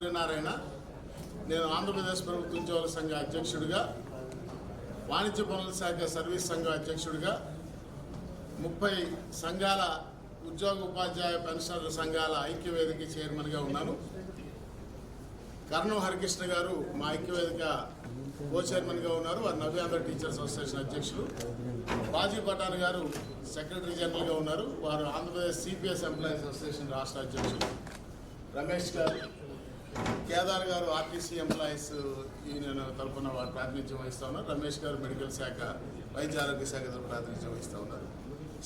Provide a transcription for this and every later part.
నారాయణ నేను ఆంధ్రప్రదేశ్ ప్రభుత్వ ఉద్యోగుల సంఘ అధ్యక్షుడిగా, వాణిజ్య పనుల శాఖ సర్వీస్ సంఘం అధ్యక్షుడిగా, 30 సంఘాల ఉద్యోగ ఉపాధ్యాయ పెన్షనర్ల సంఘాల ఐక్యవేదిక చైర్మన్గా ఉన్నాను. కర్ణం హరికృష్ణ గారు మా ఐక్యవేదిక కో చైర్మన్గా ఉన్నారు. వారు నవ్యాంధ్ర టీచర్స్ అసోసియేషన్ అధ్యక్షులు. బాజీ పఠాన్ గారు సెక్రటరీ జనరల్గా ఉన్నారు. వారు ఆంధ్రప్రదేశ్ సిపిఎస్ ఎంప్లాయీస్ అసోసియేషన్ రాష్ట్ర అధ్యక్షులు. రమేష్ గారు, కేదార్ గారు ఆర్టీసీ ఎంప్లాయీస్ యూనియన్ తరఫున వారు ప్రాతినిధ్యం వహిస్తూ ఉన్నారు. రమేష్ గారు మెడికల్ శాఖ, వైద్య ఆరోగ్య శాఖ తరఫున ప్రాతినిధ్యం వహిస్తూ ఉన్నారు.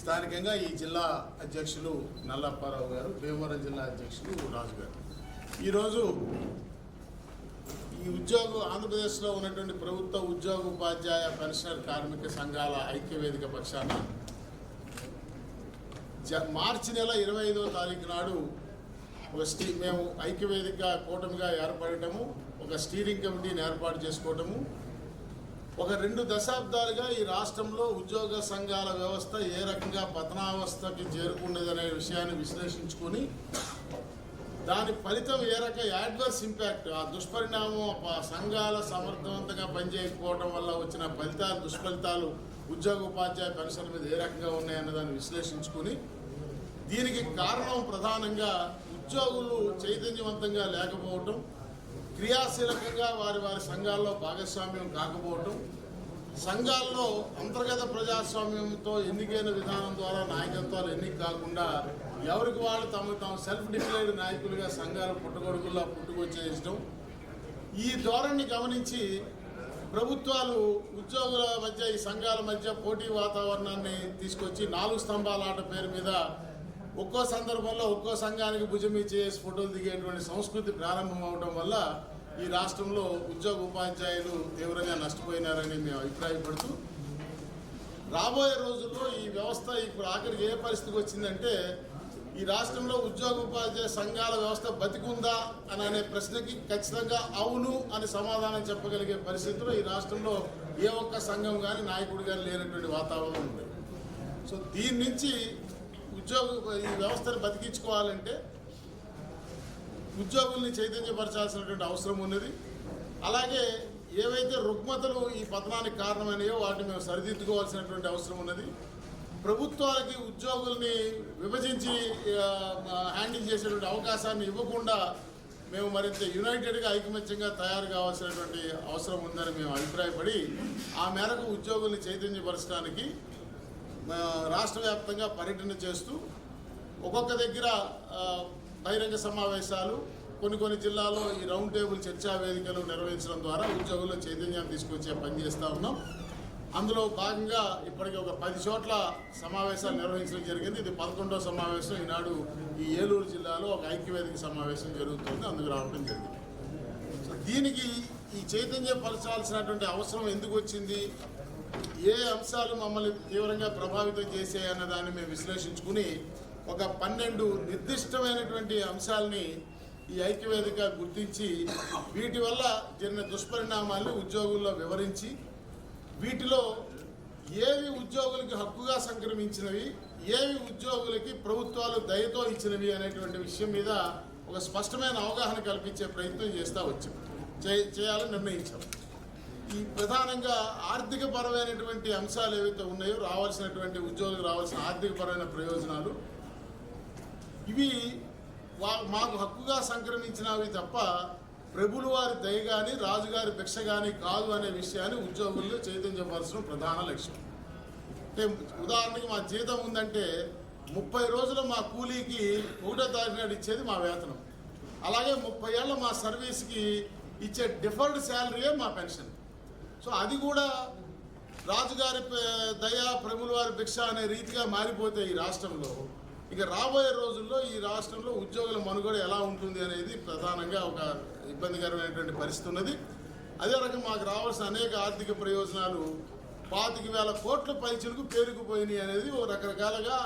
స్థానికంగా ఈ జిల్లా అధ్యక్షులు నల్లప్పారావు గారు, భీమవరం జిల్లా అధ్యక్షులు రాజు గారు. ఈరోజు ఈ ఆంధ్రప్రదేశ్లో ఉన్నటువంటి ప్రభుత్వ ఉద్యోగ ఉపాధ్యాయ పెన్షనర్ కార్మిక సంఘాల ఐక్యవేదిక పక్షాన మార్చి నెల 25వ తారీఖు నాడు మేము ఐక్యవేదిక కూటమిగా ఏర్పడటము, ఒక స్టీరింగ్ కమిటీని ఏర్పాటు చేసుకోవటము, ఒక 2 దశాబ్దాలుగా ఈ రాష్ట్రంలో ఉద్యోగ సంఘాల వ్యవస్థ ఏ రకంగా పతనావస్థకి చేరుకున్నదనే విషయాన్ని విశ్లేషించుకొని దాని ఫలితం ఏ రకం యాడ్వర్స్ ఇంపాక్ట్, ఆ దుష్పరిణామం సంఘాల సమర్థవంతంగా పనిచేయకపోవడం వల్ల వచ్చిన దుష్ఫలితాలు ఉద్యోగ ఉపాధ్యాయ పెన్షన్ మీద ఏ రకంగా ఉన్నాయన్న దాన్ని విశ్లేషించుకుని, దీనికి కారణం ప్రధానంగా ఉద్యోగులు చైతన్యవంతంగా లేకపోవటం, క్రియాశీలకంగా వారి సంఘాల్లో భాగస్వామ్యం కాకపోవటం, సంఘాల్లో అంతర్గత ప్రజాస్వామ్యంతో ఎన్నికైన విధానం ద్వారా నాయకత్వాలు ఎన్నిక కాకుండా ఎవరికి వాళ్ళు తమ సెల్ఫ్ డిక్లేర్డ్ నాయకులుగా సంఘాలు పుట్టగొడుగుల్లో పుట్టుకొచ్చేయడం, ఈ ధోరణిని గమనించి ప్రభుత్వాలు ఉద్యోగుల మధ్య, ఈ సంఘాల మధ్య పోటీ వాతావరణాన్ని తీసుకొచ్చి 4 స్తంభాల ఆట పేరు మీద ఒక్కో సందర్భంలో ఒక్కో సంఘానికి భుజమి చేసి ఫోటోలు దిగేటువంటి సంస్కృతి ప్రారంభం అవడం వల్ల ఈ రాష్ట్రంలో ఉద్యోగ ఉపాధ్యాయులు తీవ్రంగా నష్టపోయినారని మేము అభిప్రాయపడుతూ, రాబోయే రోజుల్లో ఈ వ్యవస్థ ఇప్పుడు ఆఖరికి ఏ పరిస్థితికి వచ్చిందంటే, ఈ రాష్ట్రంలో ఉద్యోగ ఉపాధ్యాయ సంఘాల వ్యవస్థ బతికుందా అని అనే ప్రశ్నకి ఖచ్చితంగా అవును అని సమాధానం చెప్పగలిగే పరిస్థితిలో ఈ రాష్ట్రంలో ఏ ఒక్క సంఘం కానీ నాయకుడు కానీ లేనటువంటి వాతావరణం ఉంది. సో దీని నుంచి ఈ వ్యవస్థను బతికించుకోవాలంటే ఉద్యోగుల్ని చైతన్యపరచాల్సినటువంటి అవసరం ఉన్నది. అలాగే ఏవైతే రుగ్మతలు ఈ పతనానికి కారణమైనయో వాటిని మేము సరిదిద్దుకోవాల్సినటువంటి అవసరం ఉన్నది. ప్రభుత్వాలకి ఉద్యోగుల్ని విభజించి హ్యాండిల్ చేసేటువంటి అవకాశాన్ని ఇవ్వకుండా మేము మరింత యునైటెడ్గా ఐకమత్యంగా తయారు కావాల్సినటువంటి అవసరం ఉందని మేము అభిప్రాయపడి, ఆ మేరకు ఉద్యోగుల్ని చైతన్యపరచడానికి రాష్ట్ర వ్యాప్తంగా పర్యటన చేస్తూ ఒక్కొక్క దగ్గర బహిరంగ సమావేశాలు, కొన్ని జిల్లాల్లో ఈ రౌండ్ టేబుల్ చర్చా వేదికలు నిర్వహించడం ద్వారా ఉద్యోగుల్లో చైతన్యాన్ని తీసుకొచ్చే పని చేస్తూ ఉన్నాం. అందులో భాగంగా ఇప్పటికీ ఒక 10 చోట్ల సమావేశాలు నిర్వహించడం జరిగింది. ఇది 11వ సమావేశం. ఈనాడు ఈ ఏలూరు జిల్లాలో ఒక ఐక్యవేదిక సమావేశం జరుగుతుంది, అందుకు రావడం జరిగింది. సో దీనికి ఈ చైతన్యపరచాల్సినటువంటి అవసరం ఎందుకు వచ్చింది, ఏ అంశాలు మమ్మల్ని తీవ్రంగా ప్రభావితం చేసాయన్న దాన్ని మేము విశ్లేషించుకుని ఒక 12 నిర్దిష్టమైనటువంటి అంశాలని ఈ ఐక్యవేదిక గుర్తించి వీటి వల్ల జరిగిన దుష్పరిణామాలను ఉద్యోగుల్లో వివరించి, వీటిలో ఏవి ఉద్యోగులకి హక్కుగా సంక్రమించినవి, ఏవి ఉద్యోగులకి ప్రభుత్వాలు దయతో ఇచ్చినవి అనేటువంటి విషయం మీద ఒక స్పష్టమైన అవగాహన కల్పించే ప్రయత్నం చేయాలని నిర్ణయించాం. ఈ ప్రధానంగా ఆర్థికపరమైనటువంటి అంశాలు ఏవైతే ఉన్నాయో, రావాల్సినటువంటి ఉద్యోగులకు రావాల్సిన ఆర్థికపరమైన ప్రయోజనాలు, ఇవి మాకు హక్కుగా సంక్రమించినవి తప్ప ప్రభుల వారి దయ కానీ రాజుగారి భిక్ష కానీ కాదు అనే విషయాన్ని ఉద్యోగుల్లో చైతన్యపరచడం ప్రధాన లక్ష్యం. అంటే ఉదాహరణకి మా జీతం ఉందంటే 30 రోజులు మా కూలీకి 1వ తారీఖు నాడు ఇచ్చేది మా వేతనం. అలాగే 30 ఏళ్ళ మా సర్వీస్కి ఇచ్చే డిఫర్డ్ శాలరీయే మా పెన్షన్. సో అది కూడా రాజుగారి దయ, ప్రభుల వారి భిక్ష అనే రీతిగా మారిపోతే ఈ రాష్ట్రంలో ఇక రాబోయే రోజుల్లో ఈ రాష్ట్రంలో ఉద్యోగుల మనుగడ ఎలా ఉంటుంది అనేది ప్రధానంగా ఒక ఇబ్బందికరమైనటువంటి పరిస్థితి ఉన్నది. అదే రకంగా మాకు రావాల్సిన అనేక ఆర్థిక ప్రయోజనాలు 25,000 కోట్ల పైచులకు పేరుకుపోయినాయి అనేది రకరకాలుగా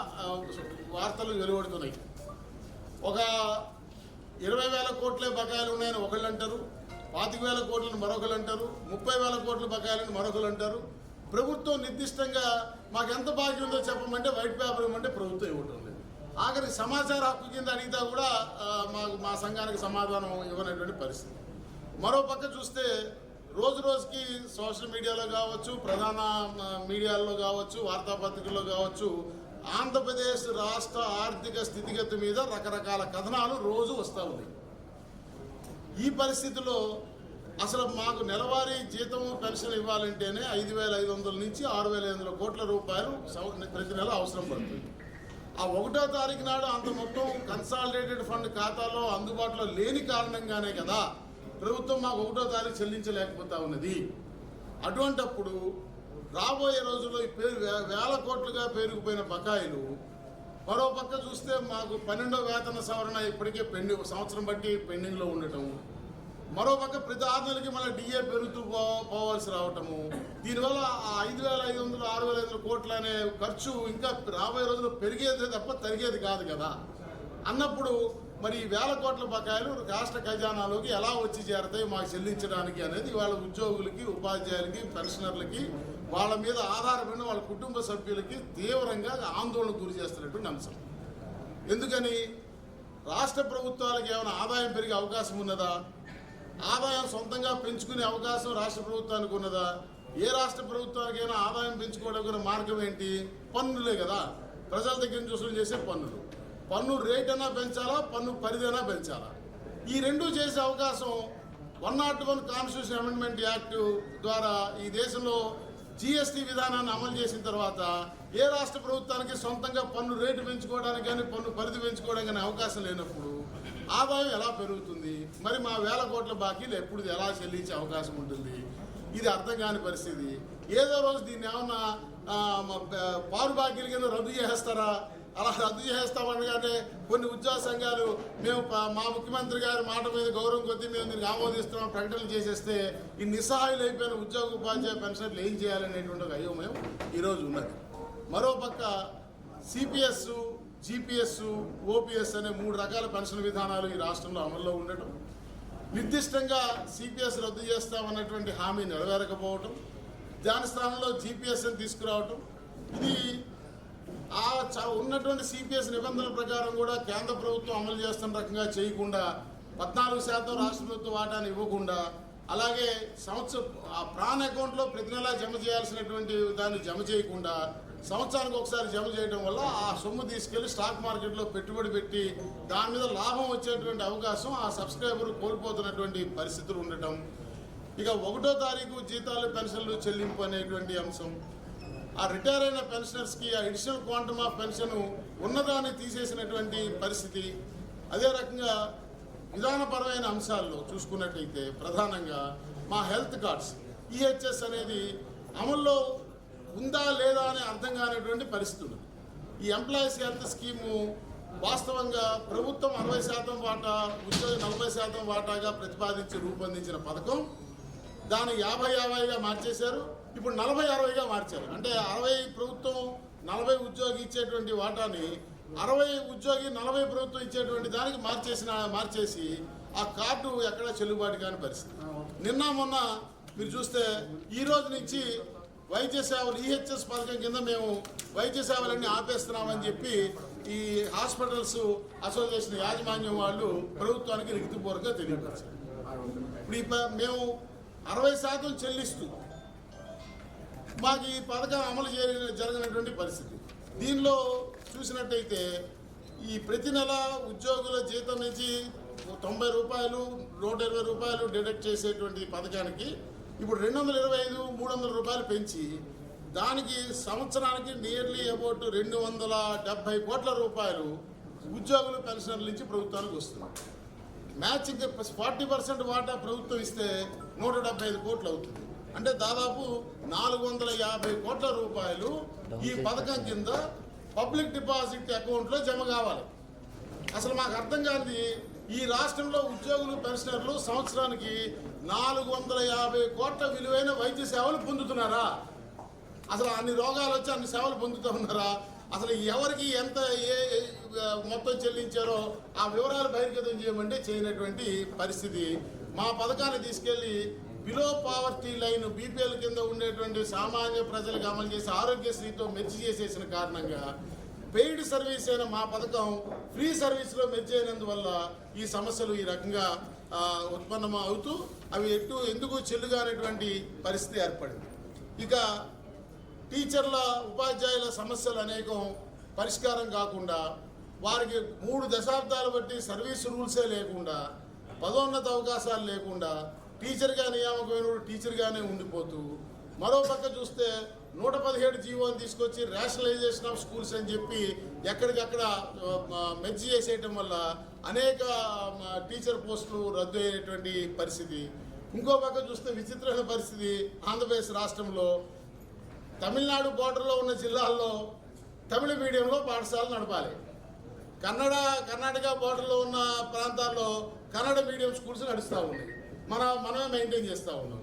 వార్తలు వెలువడుతున్నాయి. ఒక 20,000 కోట్లే బకాయిలు ఉన్నాయని ఒకళ్ళు అంటారు, 25,000 కోట్లను మరొకరు అంటారు, 30,000 కోట్ల బకాయిలను మరొకరు అంటారు. ప్రభుత్వం నిర్దిష్టంగా మాకు ఎంత బాకీ ఉందో చెప్పమంటే వైట్ పేపర్ ఇవ్వమంటే ప్రభుత్వం ఇవ్వటం లేదు. ఆఖరి సమాచార హక్కు కింద అడిగితే కూడా మా సంఘానికి సమాధానం ఇవ్వనటువంటి పరిస్థితి. మరో పక్క చూస్తే రోజు రోజుకి సోషల్ మీడియాలో కావచ్చు, ప్రధాన మీడియాల్లో కావచ్చు, వార్తాపత్రికల్లో కావచ్చు, ఆంధ్రప్రదేశ్ రాష్ట్ర ఆర్థిక స్థితిగతి మీద రకరకాల కథనాలు రోజు వస్తూ ఉన్నాయి. ఈ పరిస్థితిలో అసలు మాకు నెలవారీ జీతము పెన్షన్ ఇవ్వాలంటేనే 5,500 నుంచి 6,500 కోట్ల రూపాయలు ప్రతి నెల అవసరం పడుతుంది. ఆ 1వ తారీఖు నాడు అంత మొత్తం కన్సాలిడేటెడ్ ఫండ్ ఖాతాలో అందుబాటులో లేని కారణంగానే కదా ప్రభుత్వం మాకు 1వ తారీఖు చెల్లించలేకపోతా ఉన్నది. అటువంటప్పుడు రాబోయే రోజుల్లో ఈ వేల కోట్లుగా పెరిగిపోయిన బకాయిలు, మరో పక్క చూస్తే మాకు 12వ వేతన సవరణ ఇప్పటికే సంవత్సరం బట్టి పెండింగ్లో ఉండటం, మరో పక్క ప్రతి 6 నెలలకి మళ్ళీ డిఏ పెరుగుతూ పోవాల్సి రావటము, దీనివల్ల 5,500 6,500 కోట్ల అనే ఖర్చు ఇంకా రాబోయే రోజుల్లో పెరిగేదే తప్ప తరిగేది కాదు కదా. అన్నప్పుడు మరి వేల కోట్ల బకాయిలు రాష్ట్ర ఖజానాలోకి ఎలా వచ్చి చేరతాయి మాకు చెల్లించడానికి అనేది వాళ్ళ ఉద్యోగులకి, ఉపాధ్యాయులకి, పెన్షనర్లకి, వాళ్ళ మీద ఆధారపడిన వాళ్ళ కుటుంబ సభ్యులకి తీవ్రంగా ఆందోళనకు గురి చేస్తున్నటువంటి అంశం. ఎందుకని రాష్ట్ర ప్రభుత్వాలకు ఏమైనా ఆదాయం పెరిగే అవకాశం ఉన్నదా? ఆదాయం సొంతంగా పెంచుకునే అవకాశం రాష్ట్ర ప్రభుత్వానికి ఉన్నదా? ఏ రాష్ట్ర ప్రభుత్వానికైనా ఆదాయం పెంచుకోవడానికి మార్గం ఏంటి? పన్నులే కదా. ప్రజల దగ్గర నుంచి వసూలు చేసే పన్నులు. పన్ను రేట్ అయినా పెంచాలా, పన్ను పరిధైనా పెంచాలా? ఈ రెండూ చేసే అవకాశం 101 కాన్స్టిట్యూషన్ అమెండ్మెంట్ యాక్ట్ ద్వారా ఈ దేశంలో జిఎస్టీ విధానాన్ని అమలు చేసిన తర్వాత ఏ రాష్ట్ర ప్రభుత్వానికి సొంతంగా పన్ను రేటు పెంచుకోవడానికి కానీ పన్ను పరిధి పెంచుకోవడానికి కానీ అవకాశం లేనప్పుడు ఆదాయం ఎలా పెరుగుతుంది? మరి మా వేల కోట్ల బాకీలు ఎప్పుడు ఎలా చెల్లించే అవకాశం ఉంటుంది? ఇది అర్థం కాని పరిస్థితి. ఏదో రోజు దీన్ని ఏమన్నా పారు బాకీల కింద రద్దు చేస్తారా? అలా రద్దు చేస్తామనగానే కొన్ని ఉద్యోగ సంఘాలు మేము మా ముఖ్యమంత్రి గారి మాట మీద గౌరవం కొద్దీ మేము దీనికి ఆమోదిస్తున్నాం ప్రకటనలు చేసేస్తే ఈ నిస్సహాయులు అయిపోయిన ఉద్యోగ ఉపాధ్యాయ పెన్షన్లు ఏం చేయాలనేటువంటి అయోమయం ఈరోజు ఉన్నది. మరోపక్క సిపిఎస్, జిపిఎస్, ఓపీఎస్ అనే 3 రకాల పెన్షన్ విధానాలు ఈ రాష్ట్రంలో అమల్లో ఉండటం, నిర్దిష్టంగా సిపిఎస్ రద్దు చేస్తామన్నటువంటి హామీ నెరవేరకపోవటం, దాని స్థానంలో జిపిఎస్ని తీసుకురావటం, ఇది ఉన్నటువంటి సిపిఎస్ నిబంధనల ప్రకారం కూడా కేంద్ర ప్రభుత్వం అమలు చేస్తున్న రకంగా చేయకుండా 14% రాష్ట్ర ప్రభుత్వ వాటాను ఇవ్వకుండా, అలాగే ఆ ప్రాన్ అకౌంట్లో ప్రతి నెలా జమ చేయాల్సినటువంటి దాన్ని జమ చేయకుండా సంవత్సరానికి ఒకసారి జమ చేయడం వల్ల ఆ సొమ్ము తీసుకెళ్లి స్టాక్ మార్కెట్లో పెట్టుబడి పెట్టి దాని మీద లాభం వచ్చేటువంటి అవకాశం ఆ సబ్స్క్రైబర్ కోల్పోతున్నటువంటి పరిస్థితులు ఉండటం, ఇక 1వ తారీఖు జీతాలు పెన్షన్లు చెల్లింపు అనేటువంటి అంశం, ఆ రిటైర్ అయిన పెన్షనర్స్కి ఆ అడిషనల్ క్వాంటమ్ ఆఫ్ పెన్షన్ ఉన్నదాన్ని తీసేసినటువంటి పరిస్థితి. అదే రకంగా విధానపరమైన అంశాల్లో చూసుకున్నట్లయితే ప్రధానంగా మా హెల్త్ కార్డ్స్ ఈహెచ్ఎస్ అనేది అమల్లో ఉందా లేదా అని అర్థం కానిటువంటి పరిస్థితి ఉంది. ఈ ఎంప్లాయీస్ హెల్త్ స్కీము వాస్తవంగా ప్రభుత్వం 60% వాటా, ఉద్యోగి 40% వాటాగా ప్రతిపాదించి రూపొందించిన పథకం దాన్ని 50-50గా మార్చేశారు. ఇప్పుడు 40-60గా మార్చారు. అంటే 60 ప్రభుత్వం 40 ఉద్యోగి ఇచ్చేటువంటి వాటాని 60 ఉద్యోగి 40 ప్రభుత్వం ఇచ్చేటువంటి దానికి మార్చేసి ఆ కార్డు ఎక్కడ చెల్లుబాటు కాని పరిస్థితి. నిన్న మొన్న మీరు చూస్తే ఈ రోజు నుంచి వైద్య సేవలు ఈహెచ్ఎస్ పథకం కింద మేము వైద్య సేవలన్నీ ఆపేస్తున్నామని చెప్పి ఈ హాస్పిటల్స్ అసోసియేషన్ యాజమాన్యం వాళ్ళు ప్రభుత్వానికి లిఖితపూర్వకంగా తెలియపరిచారు. ఇప్పుడు మేము 60% చెల్లిస్తూ మాకు ఈ పథకం అమలు జరిగినటువంటి పరిస్థితి. దీనిలో చూసినట్టయితే ఈ ప్రతి నెల ఉద్యోగుల జీతం నుంచి 90 రూపాయలు 120 రూపాయలు డిడక్ట్ చేసేటువంటి పథకానికి ఇప్పుడు 225 300 రూపాయలు పెంచి దానికి సంవత్సరానికి నియర్లీ అబౌట్ 270 కోట్ల రూపాయలు ఉద్యోగులు పెన్షనర్ల నుంచి ప్రభుత్వానికి వస్తుంది. మ్యాచింగ్ 40% వాటా ప్రభుత్వం ఇస్తే 175 కోట్లు అవుతుంది. అంటే దాదాపు 450 కోట్ల రూపాయలు ఈ పథకం కింద పబ్లిక్ డిపాజిట్ అకౌంట్లో జమ కావాలి. అసలు మాకు అర్థం కానిది, ఈ రాష్ట్రంలో ఉద్యోగులు పెన్షనర్లు సంవత్సరానికి 450 కోట్ల విలువైన వైద్య సేవలు పొందుతున్నారా? అసలు అన్ని రోగాలు వచ్చి అన్ని సేవలు పొందుతూ ఉన్నారా? అసలు ఎవరికి ఎంత మొత్తం చెల్లించారో ఆ వివరాలు బహిర్గతం చేయమంటే చేయనటువంటి పరిస్థితి. మా పథకాన్ని తీసుకెళ్లి బిలో పావర్టీ లైన్ బీపీఎల్ కింద ఉండేటువంటి సామాన్య ప్రజలకు అమలు చేసి ఆరోగ్యశ్రీతో మెర్చి చేసేసిన కారణంగా పెయిడ్ సర్వీస్ అయిన మా పథకం ఫ్రీ సర్వీస్లో మెర్జ్ అయినందువల్ల ఈ సమస్యలు ఈ రకంగా ఉత్పన్నం అవుతూ అవి ఎందుకు చెల్లుగా అనేటువంటి పరిస్థితి ఏర్పడింది. ఇక టీచర్ల ఉపాధ్యాయుల సమస్యలు అనేకం పరిష్కారం కాకుండా వారికి 3 దశాబ్దాలు బట్టి సర్వీస్ రూల్సే లేకుండా పదోన్నత అవకాశాలు లేకుండా టీచర్గా నియామకమైన టీచర్గానే ఉండిపోతూ మరోపక్క చూస్తే 117 జీవోని తీసుకొచ్చి రేషనలైజేషన్ ఆఫ్ స్కూల్స్ అని చెప్పి ఎక్కడికక్కడ మెర్జ్ చేసేయటం వల్ల అనేక టీచర్ పోస్టులు రద్దు అయ్యేటువంటి పరిస్థితి. ఇంకో పక్క చూస్తే విచిత్రమైన పరిస్థితి ఆంధ్రప్రదేశ్ రాష్ట్రంలో తమిళనాడు బోర్డర్లో ఉన్న జిల్లాల్లో తమిళ మీడియంలో పాఠశాలలు నడపాలి. కర్ణాటక బోర్డర్లో ఉన్న ప్రాంతాల్లో కన్నడ మీడియం స్కూల్స్ నడుస్తూ ఉన్నాయి. మనమే మెయింటైన్ చేస్తూ ఉన్నాం.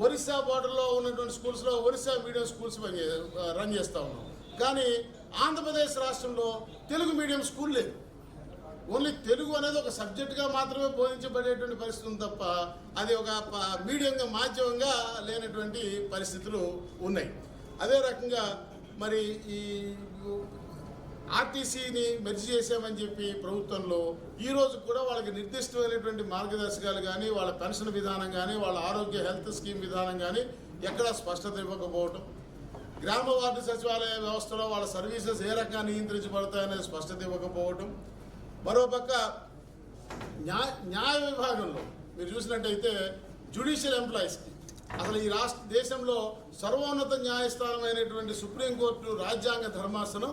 ఒరిస్సా బోర్డర్లో ఉన్నటువంటి స్కూల్స్లో ఒరిస్సా మీడియం స్కూల్స్ రన్ చేస్తూ ఉన్నాం. కానీ ఆంధ్రప్రదేశ్ రాష్ట్రంలో తెలుగు మీడియం స్కూల్ లేదు. ఓన్లీ తెలుగు అనేది ఒక సబ్జెక్టుగా మాత్రమే బోధించబడేటువంటి పరిస్థితి ఉంది తప్ప అది ఒక మీడియంగా మాధ్యమంగా లేనటువంటి పరిస్థితులు ఉన్నాయి. అదే రకంగా మరి ఈ ఆర్టీసీని మెర్జ్ చేసామని చెప్పి ప్రభుత్వంలో ఈరోజు కూడా వాళ్ళకి నిర్దిష్టమైనటువంటి మార్గదర్శకాలు కానీ వాళ్ళ పెన్షన్ విధానం కానీ వాళ్ళ ఆరోగ్య హెల్త్ స్కీమ్ విధానం కానీ ఎక్కడా స్పష్టత ఇవ్వకపోవటం, గ్రామ వార్డు సచివాలయ వ్యవస్థలో వాళ్ళ సర్వీసెస్ ఏ రకంగా నియంత్రించబడతాయనేది స్పష్టత ఇవ్వకపోవటం, మరోపక్క న్యాయ విభాగంలో మీరు చూసినట్టయితే జ్యుడిషియల్ ఎంప్లాయీస్కి అసలు ఈ దేశంలో సర్వోన్నత న్యాయస్థానమైనటువంటి సుప్రీంకోర్టు రాజ్యాంగ ధర్మాసనం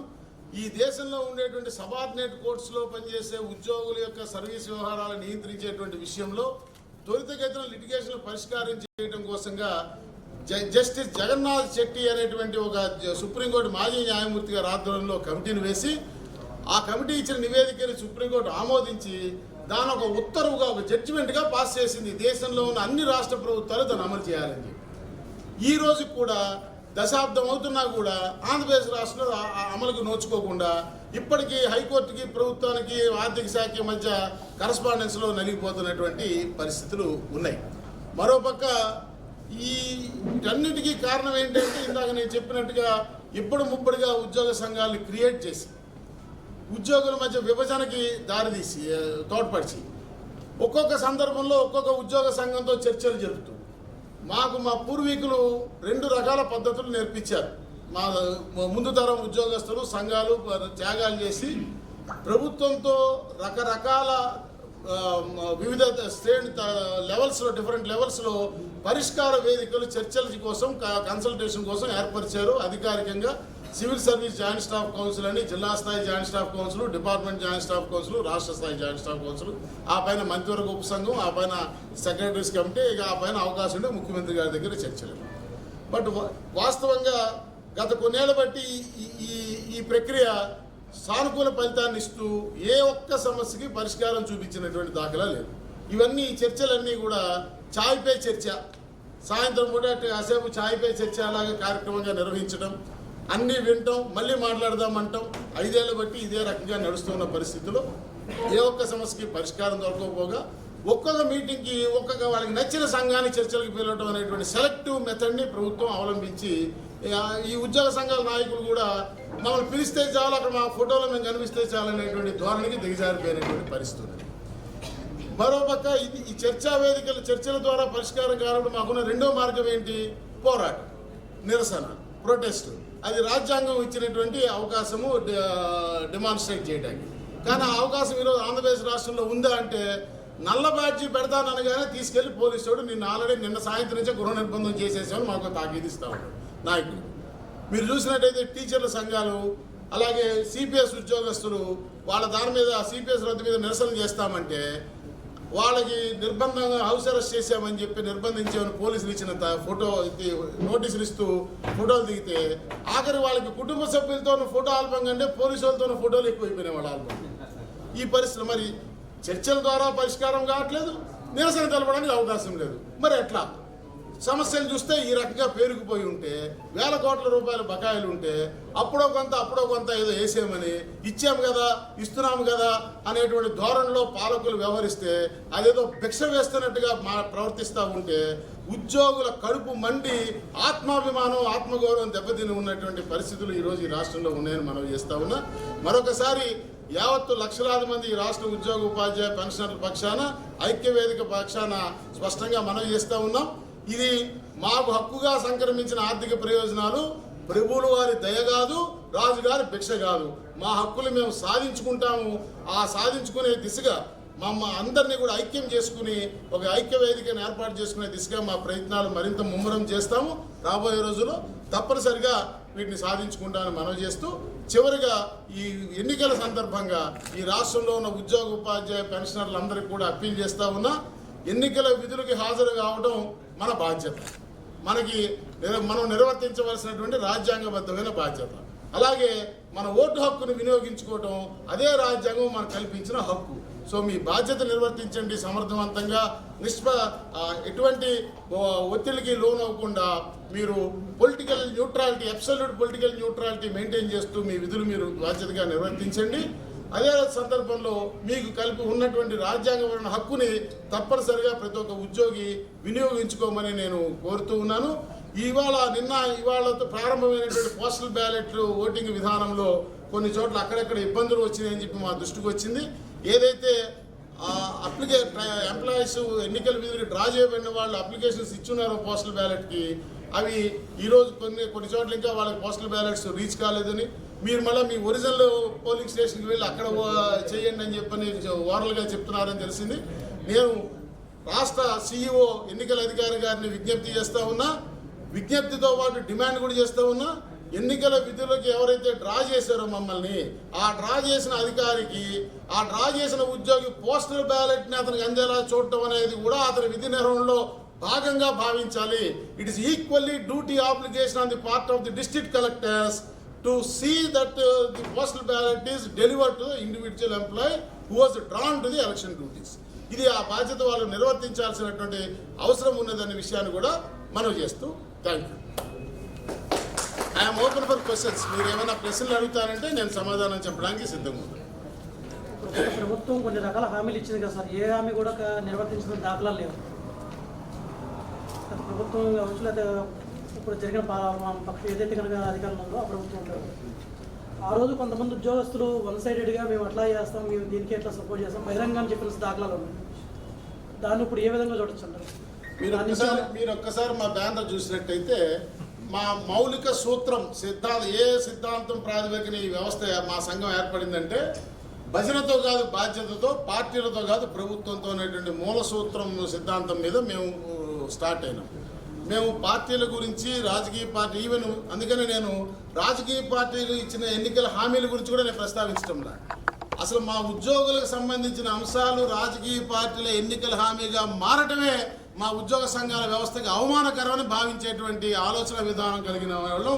ఈ దేశంలో ఉండేటువంటి సబార్డినేట్ కోర్ట్స్లో పనిచేసే ఉద్యోగుల యొక్క సర్వీస్ వ్యవహారాలను నియంత్రించేటువంటి విషయంలో త్వరితగతిన లిటిగేషన్ పరిష్కారం చేయడం కోసంగా జస్టిస్ జగన్నాథ్ శెట్టి అనేటువంటి ఒక సుప్రీంకోర్టు మాజీ న్యాయమూర్తి గారి ఆధ్వర్యంలో కమిటీని వేసి ఆ కమిటీ ఇచ్చిన నివేదికని సుప్రీంకోర్టు ఆమోదించి దాని ఒక ఉత్తర్వుగా ఒక జడ్జిమెంట్గా పాస్ చేసింది. దేశంలో ఉన్న అన్ని రాష్ట్ర ప్రభుత్వాలు దాన్ని అమలు చేయాలని చెప్పి ఈ రోజు కూడా దశాబ్దం అవుతున్నా కూడా ఆంధ్రప్రదేశ్ రాష్ట్రంలో అమలుకు నోచుకోకుండా ఇప్పటికీ హైకోర్టుకి ప్రభుత్వానికి ఆర్థిక శాఖ మధ్య కరస్పాండెన్స్లో నలిగిపోతున్నటువంటి పరిస్థితులు ఉన్నాయి. మరోపక్క వీటన్నిటికీ కారణం ఏంటంటే ఇందాక నేను చెప్పినట్టుగా ముప్పడిగా ఉద్యోగ సంఘాలను క్రియేట్ చేసి ఉద్యోగుల మధ్య విభజనకి దారితీసి తోడ్పడిచి ఒక్కొక్క సందర్భంలో ఒక్కొక్క ఉద్యోగ సంఘంతో చర్చలు జరుపుతూ మా పూర్వీకులు 2 రకాల పద్ధతులు నేర్పించారు. మా ముందు తరం ఉద్యోగస్తులు సంఘాలు త్యాగాలు చేసి ప్రభుత్వంతో రకరకాల వివిధ లెవెల్స్లో డిఫరెంట్ లెవెల్స్లో పరిష్కార వేదికలు చర్చల కోసం కన్సల్టేషన్ కోసం ఏర్పరిచారు. అధికారికంగా civil service joint staff council అని జిల్లా స్థాయి joint staff council, department joint staff council, రాష్ట్ర స్థాయి జాయింట్ స్టాఫ్ కౌన్సిల్, ఆ పైన మంత్రివర్గ ఉపసంఘం, ఆ పైన సెక్రటరీస్ కమిటీ, ఇక ఆ పైన అవకాశం ఉంటే ముఖ్యమంత్రి గారి దగ్గర చర్చలు. బట్ వాస్తవంగా గత కొన్నేళ్ల బట్టి ఈ ప్రక్రియ సానుకూల ఫలితాన్ని ఇస్తూ ఏ ఒక్క సమస్యకి పరిష్కారం చూపించినటువంటి దాఖలా లేదు. ఇవన్నీ చర్చలన్నీ కూడా ఛాయ్ పే చర్చ, సాయంత్రం పూట కాసేపు ఛాయ్ పే చర్చ అలాగే కార్యక్రమంగా నిర్వహించడం, అన్నీ వింటాం, మళ్ళీ మాట్లాడదామంటాం. 5 ఏళ్ల బట్టి ఇదే రకంగా నడుస్తున్న పరిస్థితుల్లో ఏ ఒక్క సమస్యకి పరిష్కారం దొరకకపోగా ఒక్కొక్క మీటింగ్కి వాళ్ళకి నచ్చిన సంఘాన్ని చర్చలకు పిలవడం అనేటువంటి సెలెక్టివ్ మెథడ్ని ప్రభుత్వం అవలంబించి ఈ ఉద్యోగ సంఘాల నాయకులు కూడా మమ్మల్ని పిలిస్తే చాలు, అక్కడ మా ఫోటోలో మేము కనిపిస్తే చాలనేటువంటి ధోరణికి దిగజారిపోయినటువంటి పరిస్థితి ఉంది. మరోపక్క ఈ చర్చా వేదికలు చర్చల ద్వారా పరిష్కారం కానప్పుడు మాకున్న రెండో మార్గం ఏంటి? పోరాటం, నిరసన, ప్రొటెస్ట్. అది రాజ్యాంగం ఇచ్చినటువంటి అవకాశము డెమాన్స్ట్రేట్ చేయడానికి. కానీ ఆ అవకాశం ఈరోజు ఆంధ్రప్రదేశ్ రాష్ట్రంలో ఉందా అంటే నల్ల బ్యాడ్జీ పెడతాననగానే తీసుకెళ్లి పోలీసు వాడు నిన్న సాయంత్రం నుంచే గృహ నిర్బంధం చేసేసామని మాకు తాకీదిస్తూ ఉన్నాడు నాయకులు. మీరు చూసినట్టయితే టీచర్ల సంఘాలు అలాగే సిపిఎస్ ఉద్యోగస్తులు వాళ్ళ దాని మీద సిపిఎస్ రద్దు మీద నిరసన చేస్తామంటే వాళ్ళకి నిర్బంధంగా హౌస్ అరెస్ట్ చేశామని చెప్పి నిర్బంధించామని పోలీసులు ఇచ్చిన నోటీసులు ఇస్తూ ఫోటోలు దిగితే ఆఖరి వాళ్ళకి కుటుంబ సభ్యులతో ఫోటో ఆల్బం కంటే పోలీసు వాళ్ళతో ఫోటోలు ఎక్కువైపోయినాయి వాళ్ళ ఆల్బం. ఈ పరిస్థితి మరి చర్చల ద్వారా పరిష్కారం కావట్లేదు, నిరసన తెలపడానికి అవకాశం లేదు. మరి ఎట్లా? సమస్యలు చూస్తే ఈ రకంగా పేరుకుపోయి ఉంటే, వేల కోట్ల రూపాయల బకాయిలు ఉంటే అప్పుడో కొంత ఏదో వేసామని, ఇచ్చాము కదా, ఇస్తున్నాము కదా అనేటువంటి ధోరణిలో పాలకులు వ్యవహరిస్తే అదేదో భిక్ష వేస్తున్నట్టుగా ప్రవర్తిస్తూ ఉంటే ఉద్యోగుల కడుపు మండి ఆత్మాభిమానం, ఆత్మగౌరవం దెబ్బతిని ఉన్నటువంటి పరిస్థితులు ఈరోజు ఈ రాష్ట్రంలో ఉన్నాయని మనం చేస్తా ఉన్నా. మరొకసారి యావత్తు లక్షలాది మంది ఈ రాష్ట్ర ఉద్యోగ ఉపాధ్యాయ పెన్షనర్ల పక్షాన, ఐక్యవేదిక పక్షాన స్పష్టంగా మనం చేస్తూ ఉన్నాం. ఇది మాకు హక్కుగా సంక్రమించిన ఆర్థిక ప్రయోజనాలు ప్రభువుల వారి దయ కాదు, రాజుగారి భిక్ష కాదు. మా హక్కులు మేము సాధించుకుంటాము. ఆ సాధించుకునే దిశగా అందరినీ కూడా ఐక్యం చేసుకుని ఒక ఐక్య వేదికను ఏర్పాటు చేసుకునే దిశగా మా ప్రయత్నాలు మరింత ముమ్మరం చేస్తాము. రాబోయే రోజుల్లో తప్పనిసరిగా వీటిని సాధించుకుంటామని మనవి చేస్తూ, చివరిగా ఈ ఎన్నికల సందర్భంగా ఈ రాష్ట్రంలో ఉన్న ఉద్యోగ ఉపాధ్యాయ పెన్షనర్లందరికీ కూడా అప్పీల్ చేస్తా ఉన్నా. ఎన్నికల విధులకి హాజరు కావడం మన బాధ్యత, మనం నిర్వర్తించవలసినటువంటి రాజ్యాంగబద్ధమైన బాధ్యత. అలాగే మన ఓటు హక్కును వినియోగించుకోవటం అదే రాజ్యాంగం మనకు కల్పించిన హక్కు. సో మీ బాధ్యత నిర్వర్తించండి సమర్థవంతంగా, ఎటువంటి ఒత్తిడికి లోన్ అవ్వకుండా మీరు political neutrality, absolute political neutrality maintain చేస్తూ మీ విధులు మీరు బాధ్యతగా నిర్వర్తించండి. అదే సందర్భంలో మీకు కలిపి ఉన్నటువంటి రాజ్యాంగపరమైన హక్కుని తప్పనిసరిగా ప్రతి ఒక్క ఉద్యోగి వినియోగించుకోమని నేను కోరుతూ ఉన్నాను. ఇవాళతో ప్రారంభమైనటువంటి పోస్టల్ బ్యాలెట్ ఓటింగ్ విధానంలో కొన్ని చోట్ల అక్కడెక్కడ ఇబ్బందులు వచ్చినాయని చెప్పి మా దృష్టికి వచ్చింది. ఏదైతే ఎంప్లాయీస్ ఎన్నికల విధులు డ్రా చేయబడిన వాళ్ళు అప్లికేషన్స్ ఇచ్చున్నారో పోస్టల్ బ్యాలెట్కి, అవి ఈరోజు కొన్ని చోట్ల ఇంకా వాళ్ళకి పోస్టల్ బ్యాలెట్స్ రీచ్ కాలేదని, మీరు మళ్ళీ మీ ఒరిజినల్ పోలింగ్ స్టేషన్కి వెళ్ళి అక్కడ చేయండి అని చెప్పని ఓరల్గా చెప్తున్నారని తెలిసింది. నేను రాష్ట్ర CEO ఎన్నికల అధికారి గారిని విజ్ఞప్తి చేస్తూ ఉన్నా. విజ్ఞప్తితో పాటు డిమాండ్ కూడా చేస్తూ ఉన్నా. ఎన్నికల విధులకు ఎవరైతే డ్రా చేశారో మమ్మల్ని, ఆ డ్రా చేసిన అధికారికి, ఆ డ్రా చేసిన ఉద్యోగి పోస్టల్ బ్యాలెట్ని అతనికి అందేలా చూడటం అనేది కూడా అతని విధి నిర్వహణలో భాగంగా భావించాలి. It is equally duty obligation on the part of the district collectors to see that the postal ballot is delivered to the individual employee who was drawn to the election duties. ఇది ఆ బాధ్యత వాళ్ళు నిర్వర్తించాల్సినటువంటి అవసరం ఉన్నదనే విషయాన్ని కూడా మనం చేస్తూ thank you. I'm open for questions. మీరు ఏమైనా ప్రశ్నలు అడుగుతారంటే నేను సమాధానం చెప్పడానికి సిద్ధంగా ఉన్నాను. ప్రభుత్వం కొన్ని రకాల హామీలు ఇచ్చింది కదా సార్, ఏ హామీ కూడా నిర్వర్తించిన దాఖలా లేవు. ప్రభుత్వం కావచ్చు, లేదా ఇప్పుడు జరిగిన పక్షం ఏదైతే కనుక అధికారులు ఉందో ఆ ప్రభుత్వం ఉంటారు. ఆ రోజు కొంతమంది ఉద్యోగస్తులు వన్ సైడెడ్గా మేము అట్లా చేస్తాం, మేము దీనికి ఎట్లా సపోర్ట్ చేస్తాం బహిరంగాన్ని చెప్పిన దాఖలాలు ఉన్నాయి. దాన్ని ఇప్పుడు ఏ విధంగా చూడొచ్చు అంటారు? మీరు ఒక్కసారి మా బ్యానర్ చూసినట్టయితే మా మౌలిక సూత్రం ఏ సిద్ధాంతం ప్రాతిపదికన ఈ వ్యవస్థ మా సంఘం ఏర్పడిందంటే భజనతో కాదు బాధ్యతతో, పార్టీలతో కాదు ప్రభుత్వంతో అనేటువంటి మూల సూత్రం సిద్ధాంతం మీద మేము స్టార్ట్ అయినాం. మేము పార్టీల గురించి, రాజకీయ పార్టీ ఈవెన్ అందుకని నేను రాజకీయ పార్టీలు ఇచ్చిన ఎన్నికల హామీల గురించి కూడా నేను ప్రస్తావించడం లా. అసలు మా ఉద్యోగులకు సంబంధించిన అంశాలు రాజకీయ పార్టీల ఎన్నికల హామీగా మారటమే మా ఉద్యోగ సంఘాల వ్యవస్థకి అవమానకరమని భావించేటువంటి ఆలోచన విధానం కలిగిన వాళ్ళు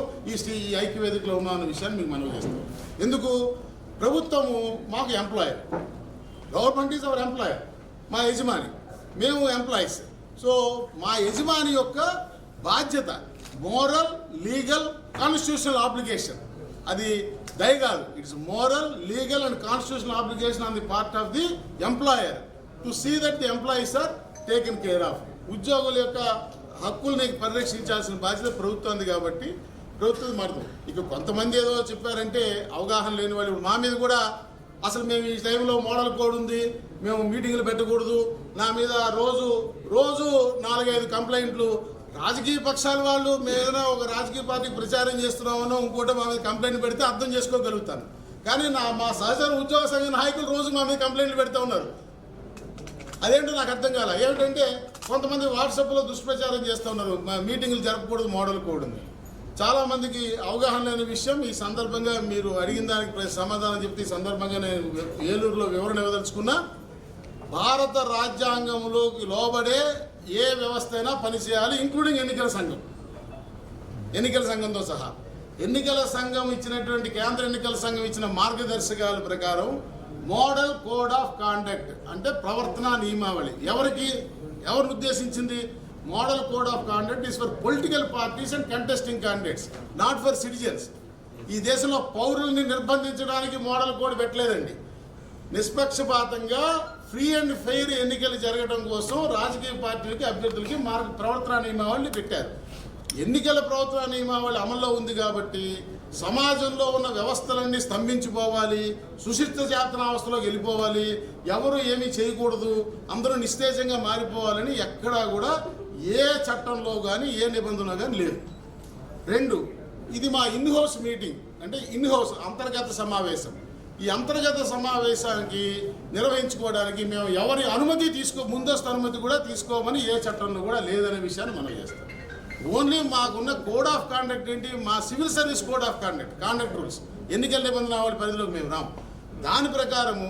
ఈ ఐక్యవేదికలో ఉన్న విషయాన్ని మీకు మనవి చేస్తాం. ఎందుకు? ప్రభుత్వము మాకు employer, government is our employer, మా యజమాని, మేము ఎంప్లాయీస్. సో మా యజమాని యొక్క బాధ్యత మోరల్, లీగల్, కాన్స్టిట్యూషనల్ ఆబ్లిగేషన్. అది దయ కాదు, it's moral, legal and constitutional obligation on the part of the employer to see that the employees are taken care of. ఉద్యోగుల యొక్క హక్కుల్ని పరిరక్షించాల్సిన బాధ్యత ప్రభుత్వంది కాబట్టి ప్రభుత్వం మారుతుంది. ఇక కొంతమంది ఏదో చెప్పారంటే అవగాహన లేని వాళ్ళు మా మీద కూడా అసలు మేము ఈ టైంలో మోడల్ కోడ్ ఉంది, మేము మీటింగ్లు పెట్టకూడదు, నా మీద రోజు 4-5 కంప్లైంట్లు. రాజకీయ పక్షాల వాళ్ళు మేము ఏదైనా ఒక రాజకీయ పార్టీకి ప్రచారం చేస్తున్నామనో ఇంకోటి మా మీద కంప్లైంట్ పెడితే అర్థం చేసుకోగలుగుతాను. కానీ మా సహచర ఉద్యోగ సంఘ నాయకులు రోజు మా మీద కంప్లైంట్లు పెడుతూ ఉన్నారు. అదేంటో నాకు అర్థం కాలే. ఏమిటంటే కొంతమంది వాట్సాప్లో దుష్ప్రచారం చేస్తూ ఉన్నారు, మీటింగ్లు జరపకూడదు, మోడల్ కోడ్ ఉంది. చాలామందికి అవగాహన లేని విషయం. ఈ సందర్భంగా మీరు అడిగిన దానికి సమాధానం చెప్తే ఈ సందర్భంగా నేను ఏలూరులో వివరణ ఇవ్వదలుచుకున్నా. భారత రాజ్యాంగంలోకి లోబడే ఏ వ్యవస్థ అయినా పనిచేయాలి, ఇంక్లూడింగ్ ఎన్నికల సంఘంతో సహా. ఎన్నికల సంఘం ఇచ్చినటువంటి కేంద్ర ఎన్నికల సంఘం ఇచ్చిన మార్గదర్శకాల ప్రకారం మోడల్ కోడ్ ఆఫ్ కాండక్ట్ అంటే ప్రవర్తన నియమావళి ఎవరిని ఉద్దేశించింది? Model code of conduct is for political parties and contesting candidates, not for citizens. ఈ దేశంలో పౌరుల్ని నిర్బంధించడానికి మోడల్ కోడ్ పెట్టలేదండి. నిష్పక్షపాతంగా ఫ్రీ అండ్ ఫెయిర్ ఎన్నికలు జరగడం కోసం రాజకీయ పార్టీలకి అభ్యర్థులకి ప్రవర్తనా నియమావళిని పెట్టారు. ఎన్నికల ప్రవర్తనా నియమావళి అమల్లో ఉంది కాబట్టి సమాజంలో ఉన్న వ్యవస్థలన్నీ స్తంభించిపోవాలి, సుశిక్ష చేతనావస్థలోకి వెళ్ళిపోవాలి, ఎవరు ఏమీ చేయకూడదు, అందరూ నిస్తేజంగా మారిపోవాలని ఎక్కడా కూడా ఏ చట్టంలో కానీ ఏ నిబంధనలో కానీ లేదు. 2, ఇది మా ఇన్-హౌస్ మీటింగ్, అంటే ఇన్-హౌస్ అంతర్గత సమావేశం. ఈ అంతర్గత సమావేశానికి నిర్వహించుకోవడానికి మేము ఎవరి అనుమతి ముందస్తు అనుమతి కూడా తీసుకోమని ఏ చట్టంలో కూడా లేదనే విషయాన్ని మనం చేస్తాం. ఓన్లీ మాకున్న కోడ్ ఆఫ్ కాండక్ట్ ఏంటి, మా civil service code of conduct rules, ఎన్నికల నిబంధనావళి పరిధిలోకి మేము రాము. దాని ప్రకారము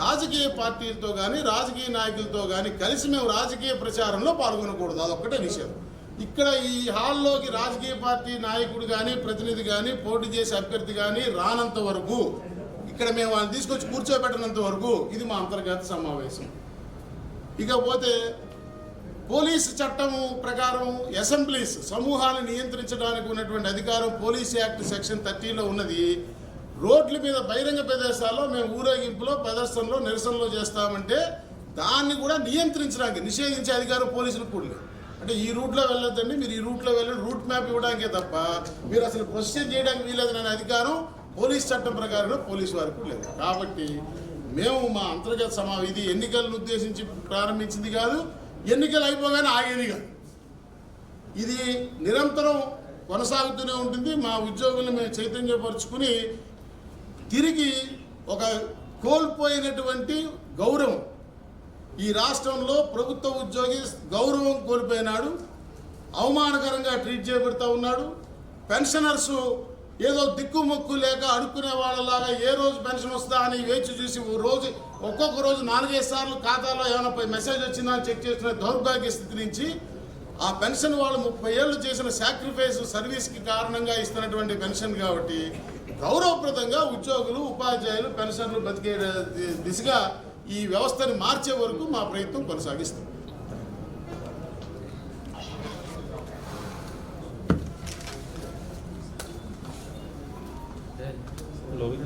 రాజకీయ పార్టీలతో కానీ రాజకీయ నాయకులతో కానీ కలిసి మేము రాజకీయ ప్రచారంలో పాల్గొనకూడదు, అదొక్కటే నిషేధం. ఇక్కడ ఈ హాల్లోకి రాజకీయ పార్టీ నాయకుడు కానీ ప్రతినిధి కానీ పోటీ చేసే అభ్యర్థి కానీ రానంత వరకు, ఇక్కడ మేము వాళ్ళని తీసుకొచ్చి కూర్చోబెట్టినంత వరకు ఇది మా అంతర్గత సమావేశం. ఇకపోతే పోలీసు చట్టం ప్రకారం అసెంబ్లీస్ సమూహాలను నియంత్రించడానికి ఉన్నటువంటి అధికారం పోలీస్ యాక్ట్ సెక్షన్ 30లో ఉన్నది. రోడ్ల మీద బహిరంగ ప్రదేశాల్లో మేము ఊరేగింపులో ప్రదర్శనలో నిరసనలో చేస్తామంటే దాన్ని కూడా నియంత్రించడానికి నిషేధించే అధికారం పోలీసులకు కూడా లేదు. అంటే ఈ రూట్లో వెళ్ళొద్దండి, మీరు ఈ రూట్లో వెళ్ళండి, రూట్ మ్యాప్ ఇవ్వడానికే తప్ప మీరు అసలు ప్రొసీజర్ చేయడానికి వీలేదనే అధికారం పోలీస్ చట్టం ప్రకారంలో పోలీసు వారికి లేదు. కాబట్టి మేము మా అంతర్గత ఇది ఎన్నికలను ఉద్దేశించి ప్రారంభించింది కాదు, ఎన్నికలు అయిపోగానే ఆగేది కాదు. ఇది నిరంతరం కొనసాగుతూనే ఉంటుంది. మా ఉద్యోగులను మేము చైతన్యపరుచుకుని తిరిగి ఒక కోల్పోయినటువంటి గౌరవం, ఈ రాష్ట్రంలో ప్రభుత్వ ఉద్యోగి గౌరవం కోల్పోయినాడు, అవమానకరంగా ట్రీట్ చేయబడుతూ ఉన్నాడు. పెన్షనర్స్ ఏదో దిక్కుమొక్కు లేక అడుక్కునే వాళ్ళలాగా ఏ రోజు పెన్షన్ వస్తుందా అని వేచి చూసి ఒక్కొక్క రోజు 4-5 సార్లు ఖాతాలో ఏమైనా మెసేజ్ వచ్చిందా అని చెక్ చేసిన దౌర్భాగ్య స్థితి నుంచి ఆ పెన్షన్ వాళ్ళు 30 ఏళ్ళు చేసిన సాక్రిఫైస్ సర్వీస్కి కారణంగా ఇస్తున్నటువంటి పెన్షన్ కాబట్టి గౌరవప్రదంగా ఉద్యోగులు ఉపాధ్యాయులు పెన్షన్లు బతికే దిశగా ఈ వ్యవస్థని మార్చే వరకు మా ప్రయత్నం కొనసాగిస్తాం. లోకి